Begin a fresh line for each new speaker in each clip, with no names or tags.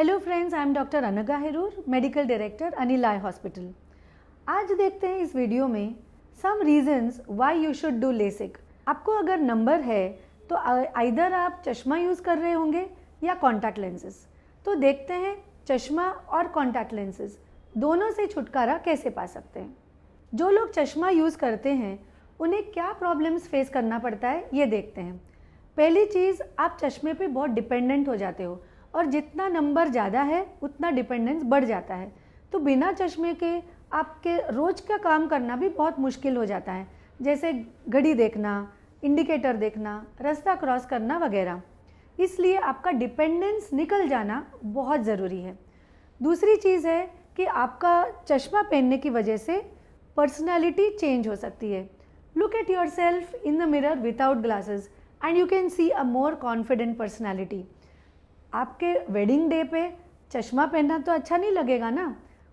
Hello friends, I am doctor Anagha Herur, medical director Anil eye hospital. आज देखते हैं इस वीडियो में some reasons why you should do LASIK. आपको अगर नंबर है तो आइदर आप चश्मा यूज़ कर रहे होंगे या कॉन्टैक्ट लेंसेज। तो देखते हैं चश्मा और कॉन्टैक्ट लेंसेज दोनों से छुटकारा कैसे पा सकते हैं। जो लोग चश्मा यूज़ करते हैं उन्हें क्या प्रॉब्लम्स फेस करना पड़ता है ये देखते हैं। पहली चीज़, आप चश्मे पे बहुत डिपेंडेंट हो जाते हो और जितना नंबर ज़्यादा है उतना डिपेंडेंस बढ़ जाता है। तो बिना चश्मे के आपके रोज़ का काम करना भी बहुत मुश्किल हो जाता है, जैसे घड़ी देखना, इंडिकेटर देखना, रास्ता क्रॉस करना वगैरह। इसलिए आपका डिपेंडेंस निकल जाना बहुत ज़रूरी है। दूसरी चीज़ है कि आपका चश्मा पहनने की वजह से पर्सनैलिटी चेंज हो सकती है। Look at yourself in the mirror without glasses and you can see a more confident personality. आपके वेडिंग डे पे चश्मा पहनना तो अच्छा नहीं लगेगा ना।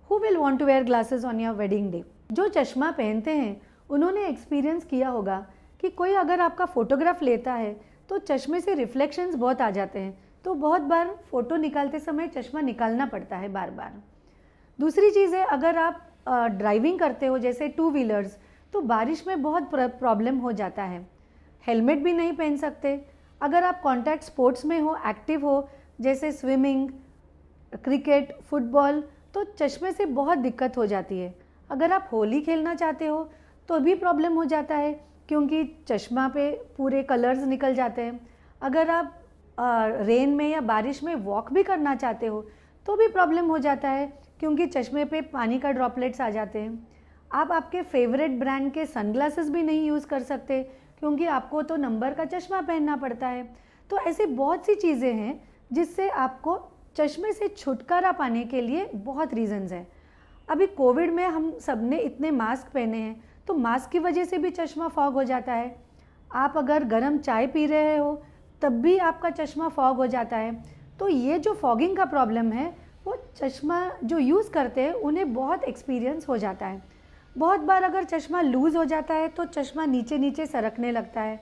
Who will want to wear glasses on your wedding day. जो चश्मा पहनते हैं उन्होंने एक्सपीरियंस किया होगा कि कोई अगर आपका फोटोग्राफ लेता है तो चश्मे से रिफ्लेक्शंस बहुत आ जाते हैं, तो बहुत बार फ़ोटो निकालते समय चश्मा निकालना पड़ता है बार बार। दूसरी चीज़ है, अगर आप ड्राइविंग करते हो जैसे टू व्हीलर्स, तो बारिश में बहुत प्रॉब्लम हो जाता है, हेलमेट भी नहीं पहन सकते। अगर आप कॉन्टैक्ट स्पोर्ट्स में हो, एक्टिव हो जैसे स्विमिंग, क्रिकेट, फुटबॉल, तो चश्मे से बहुत दिक्कत हो जाती है। अगर आप होली खेलना चाहते हो तो भी प्रॉब्लम हो जाता है क्योंकि चश्मा पे पूरे कलर्स निकल जाते हैं। अगर आप रेन में या बारिश में वॉक भी करना चाहते हो तो भी प्रॉब्लम हो जाता है क्योंकि चश्मे पे पानी का ड्रॉपलेट्स आ जाते हैं। आप आपके फेवरेट ब्रांड के सनग्लासेस भी नहीं यूज़ कर सकते क्योंकि आपको तो नंबर का चश्मा पहनना पड़ता है। तो ऐसी बहुत सी चीज़ें हैं जिससे आपको चश्मे से छुटकारा पाने के लिए बहुत रीज़न्स हैं। अभी कोविड में हम सब ने इतने मास्क पहने हैं, तो मास्क की वजह से भी चश्मा फॉग हो जाता है। आप अगर गर्म चाय पी रहे हो तब भी आपका चश्मा फॉग हो जाता है। तो ये जो फॉगिंग का प्रॉब्लम है वो चश्मा जो यूज़ करते हैं उन्हें बहुत एक्सपीरियंस हो जाता है। बहुत बार अगर चश्मा लूज़ हो जाता है तो चश्मा नीचे नीचे सरकने लगता है।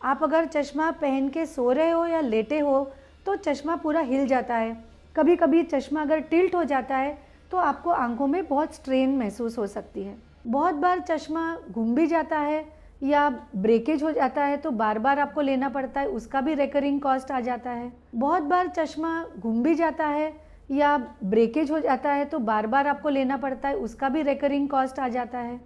आप अगर चश्मा पहन के सो रहे हो या लेटे हो तो चश्मा पूरा हिल जाता है। कभी कभी चश्मा अगर टिल्ट हो जाता है तो आपको आंखों में बहुत स्ट्रेन महसूस हो सकती है। बहुत बार चश्मा घूम भी जाता है या ब्रेकेज हो जाता है तो बार बार आपको लेना पड़ता है, उसका भी रिकरिंग कॉस्ट आ जाता है। बहुत बार चश्मा घूम भी जाता है या ब्रेकेज हो जाता है तो बार बार आपको लेना पड़ता है, उसका भी रिकरिंग कॉस्ट आ जाता है।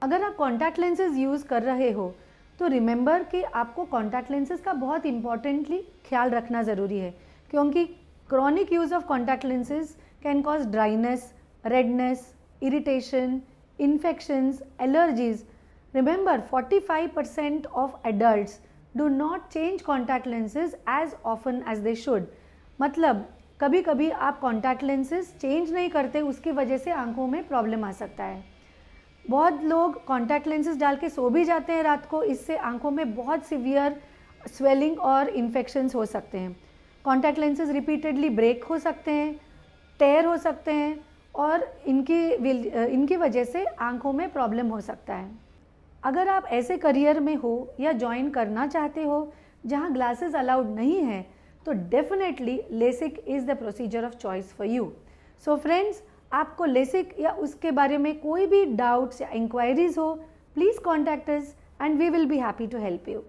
अगर आप कॉन्टैक्ट लेंसेज यूज़ कर रहे हो तो रिमेंबर कि आपको कॉन्टैक्ट लेंसेज का बहुत इंपॉर्टेंटली ख्याल रखना ज़रूरी है क्योंकि chronic use of contact lenses can cause dryness, redness, irritation, infections, allergies. Remember 45% of adults do not change contact lenses as often as they should. मतलब कभी कभी आप कॉन्टैक्ट लेंसेज चेंज नहीं करते, उसकी वजह से आंखों में प्रॉब्लम आ सकता है। बहुत लोग कॉन्टैक्ट लेंसेज डाल के सो भी जाते हैं रात को, इससे आंखों में बहुत सिवियर स्वेलिंग और इन्फेक्शंस हो सकते हैं। कॉन्टैक्ट लेंसेज रिपीटेडली ब्रेक हो सकते हैं, टेयर हो सकते हैं और इनकी वजह से आंखों में प्रॉब्लम हो सकता है। अगर आप ऐसे करियर में हो या ज्वाइन करना चाहते हो जहां ग्लासेस अलाउड नहीं है तो definitely LASIK is the procedure of choice for you. So friends, आपको लेसिक या उसके बारे में कोई भी डाउट्स या इंक्वायरीज हो, please contact us and we will be happy to help you.